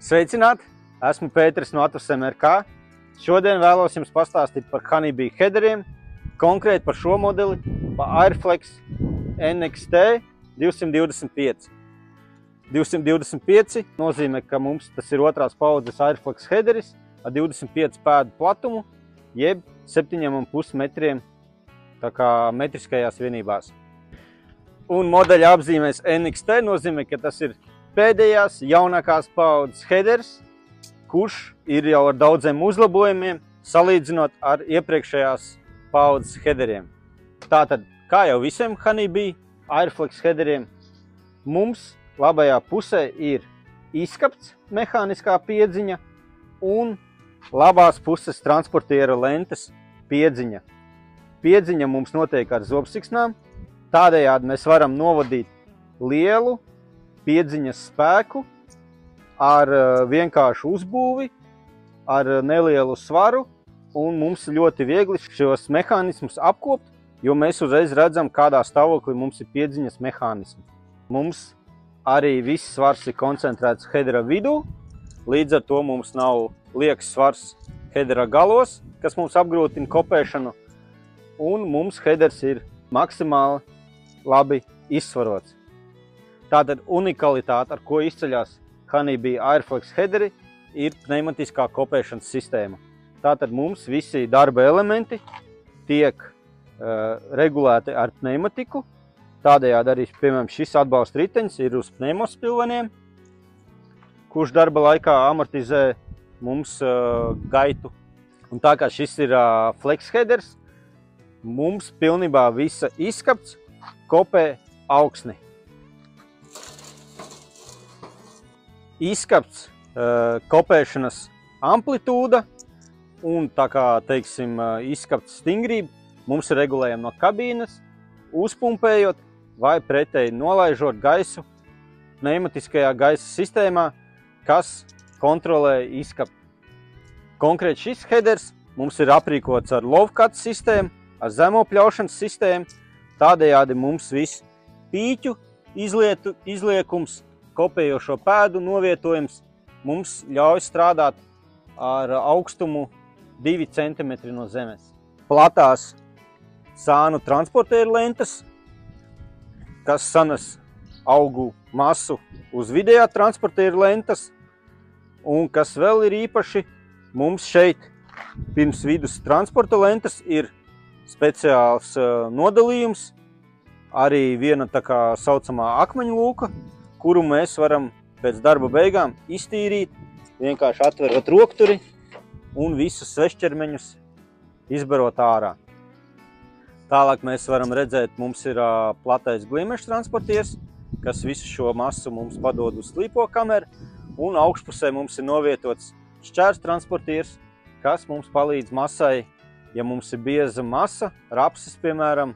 Sveicināti! Esmu Pēteris no Atvas MRK. Šodien vēlos jums pastāstīt par Honeybee headeriem, konkrēti par šo modeli, par Airflex NXT 225. 225 nozīmē, ka mums tas ir otrās paudzes Airflex headeris ar 25 pēdu platumu, jeb 7,5 metriem tā kā metriskajās vienībās. Un modeļa apzīmēs NXT nozīmē, ka tas ir pēdējās jaunākās paudzes headers, kurš ir jau ar daudziem uzlabojumiem, salīdzinot ar iepriekšējās paudzes headeriem. Tātad, kā jau visiem Honeybee Airflex headeriem, mums labajā pusē ir izskapts mehāniskā piedziņa un labās puses transportiera lentes piedziņa. Piedziņa mums notiek ar zobsiksnām, tādējādi mēs varam novadīt lielu piedziņas spēku ar vienkāršu uzbūvi, ar nelielu svaru, un mums ļoti viegli šos mehānismus apkopt, jo mēs uzreiz redzam, kādā stāvoklī mums ir piedziņas mehānismi. Mums arī viss svars ir koncentrēts headera vidū, līdz ar to mums nav liekas svars headera galos, kas mums apgrūtina kopēšanu, un mums headers ir maksimāli labi izsvarots. Tātad unikalitāte, ar ko izceļas Honeybee Airflex headeri, ir pneimatiskā kopēšanas sistēma. Tātad mums visi darba elementi tiek regulēti ar pneimatiku. Tādējādi arī, piemēram, šis atbalsta ritenis ir uz pneimospilveniem, kurš darba laikā amortizē mums gaitu. Un tā kā šis ir flex headers, mums pilnībā visa izskapts kopē augsni. Izskapts kopēšanas amplitūda un tā kā, teiksim, izskapts stingrība mums ir regulējama no kabīnes, uzpumpējot vai pretēji nolaižot gaisu pneimatiskajā gaisa sistēmā, kas kontrolē izskaptu. Konkrēti šis headers mums ir aprīkots ar low cut sistēmu, ar zemo pļaušanas sistēmu, tādējādi mums viss pīķu izliekums, kopējošo pēdu novietojums mums ļauj strādāt ar augstumu 2 cm no zemes. Platās sānu transportēra lentes, kas sanes augu masu uz vidējā transportēra lentas, un kas vēl ir īpaši, mums šeit pirms vidus transporta lentas ir speciāls nodalījums, arī viena tā kā saucamā akmeņu lūka, kuru mēs varam pēc darba beigām iztīrīt, vienkārši atverot rokturi un visus svešķermeņus izbarot ārā. Tālāk mēs varam redzēt, mums ir platais gliemežu transportieris, kas visu šo masu mums padod uz slīpo kameru, un augšpusē mums ir novietots šķērs transportieris, kas mums palīdz masai, ja mums ir bieza masa, rapsis, piemēram,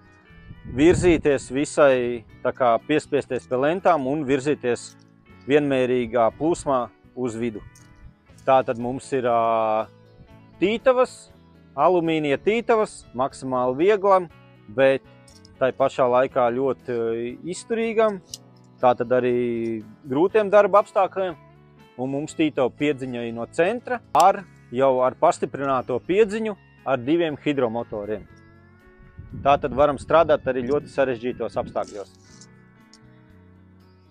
virzīties visai, tā kā piespiesties pie lentām un virzīties vienmērīgā plūsmā uz vidu. Tātad mums ir tītavas, alumīnija tītavas, maksimāli vieglam, bet tai pašā laikā ļoti izturīgam, tātad arī grūtiem darba apstākļiem. Un mums tītava piedziņa no centra jau ar pastiprināto piedziņu ar 2 hidromotoriem. Tātad varam strādāt arī ļoti sarežģītos apstākļos.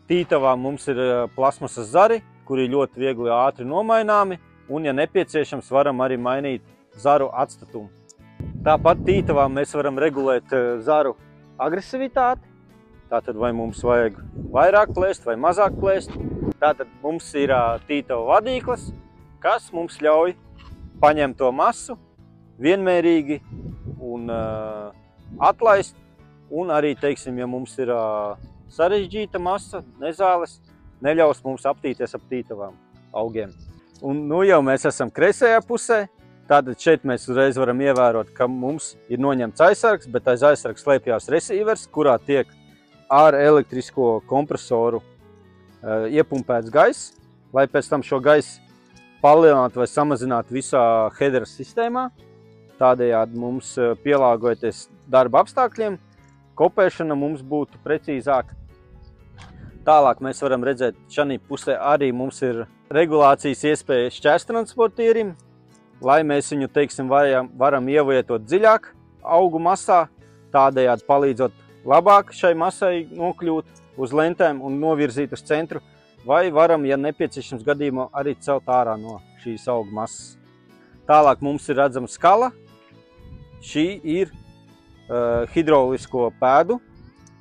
Tītavā mums ir plasmasas zari, kuri ļoti viegli ātri nomaināmi, un, ja nepieciešams, varam arī mainīt zaru atstatumu. Tāpat tītavā mēs varam regulēt zaru agresivitāti, tātad vai mums vajag vairāk plēst vai mazāk plēst. Tātad mums ir tītava vadīklis, kas mums ļauj paņemt to masu vienmērīgi un atlaist, un arī, teiksim, ja mums ir sarežģīta masa, nezāles, neļaus mums aptīties ap tītavām augiem. Un nu jau mēs esam kreisajā pusē, tātad šeit mēs uzreiz varam ievērot, ka mums ir noņemts aizsargs, bet aiz aizsargs slēpjās receivers, kurā tiek ar elektrisko kompresoru iepumpēts gaiss, lai pēc tam šo gaisu palielinātu vai samazinātu visā headera sistēmā. Tādējādi mums pielāgojoties darba apstākļiem, kopēšana mums būtu precīzāka. Tālāk mēs varam redzēt, šajā pusē arī mums ir regulācijas iespējas šķērstransportierim, lai mēs viņu, teiksim, varam ievietot dziļāk augu masā, tādējādi palīdzot labāk šai masai nokļūt uz lentēm un novirzīt uz centru, vai varam, ja nepieciešams gadījumā, arī celt ārā no šīs augu masas. Tālāk mums ir redzama skala. Šī ir hidraulisko pēdu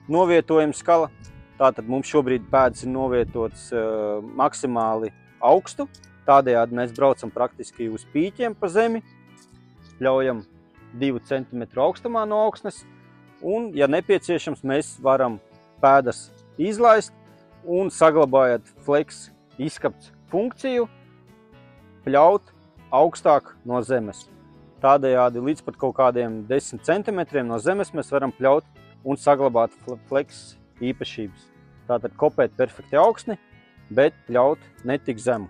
novietojuma skala. Tātad mums šobrīd pēdas ir novietotas maksimāli augstu. Tādējādi mēs braucam praktiski uz pīķiem pa zemi, ļaujam 2 cm augstumā no augsnes, un, ja nepieciešams, mēs varam pēdas izlaist un saglabājot flex izskapts funkciju, pļaut augstāk no zemes. Tādējādi līdz pat kaut kādiem 10 cm no zemes mēs varam pļaut un saglabāt flex īpašības. Tātad kopēt perfekti augstni, bet pļaut netik zemu,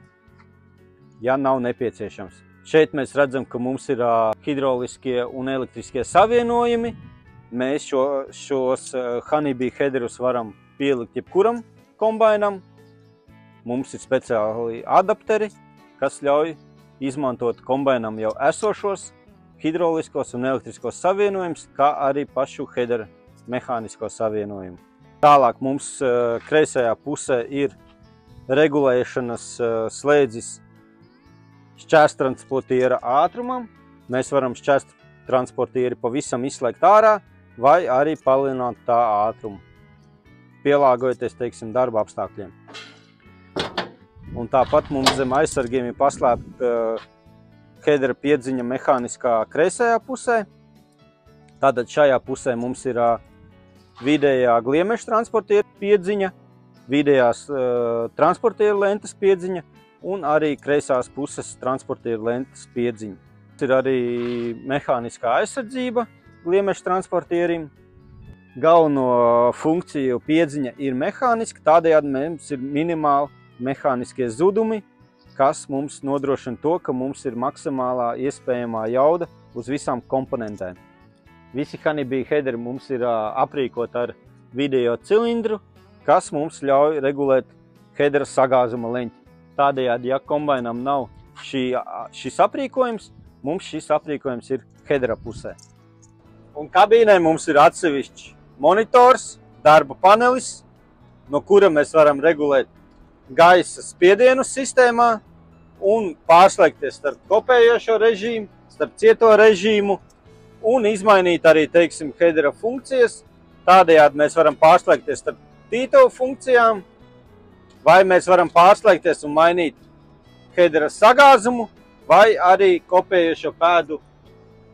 ja nav nepieciešams. Šeit mēs redzam, ka mums ir hidrauliskie un elektriskie savienojumi. Mēs šos Honeybee headerus varam pielikt jebkuram kombainam. Mums ir speciāli adapteri, kas ļauj izmantot kombainam jau esošos hidrauliskos un elektriskos savienojumus, kā arī pašu headeru mehānisko savienojumu. Tālāk mums kreisajā pusē ir regulēšanas slēdzis šķērstransportiera ātrumam. Mēs varam šķērstransportieri pavisam izslēgt ārā vai arī palielināt tā ātrumu, pielāgojoties, teiksim, darba apstākļiem. Un tāpat mums zem aizsargiem ir paslēpta headera piedziņa mehāniskā kreisajā pusē. Tātad šajā pusē mums ir vidējā gliemeža transportiera piedziņa, vidējās transportiera lentes piedziņa un arī kreisās puses transportiera lentes piedziņa. Ir arī mehāniskā aizsardzība gliemeža transportierim. Galveno funkciju piedziņa ir mehāniska, tādējādi mums ir minimāli mehāniskie zudumi, kas mums nodrošina to, ka mums ir maksimālā iespējamā jauda uz visām komponentēm. Visi Honeybee headeri mums ir aprīkot ar video cilindru, kas mums ļauj regulēt headera sagāzuma leņķi. Tādējādi, ja kombainam nav šis aprīkojums, mums šis aprīkojums ir headera pusē. Un kabīnē mums ir atsevišķs monitors, darba panelis, no kura mēs varam regulēt gaisa spiedienu sistēmā un pārslēgties starp kopējošo režīmu, starp cieto režīmu un izmainīt arī, teiksim, headera funkcijas. Tādējādi mēs varam pārslēgties starp tītavu funkcijām, vai mēs varam pārslēgties un mainīt headera sagāzumu vai arī kopējošo pēdu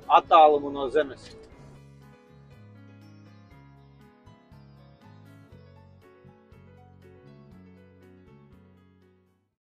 attālumu no zemes.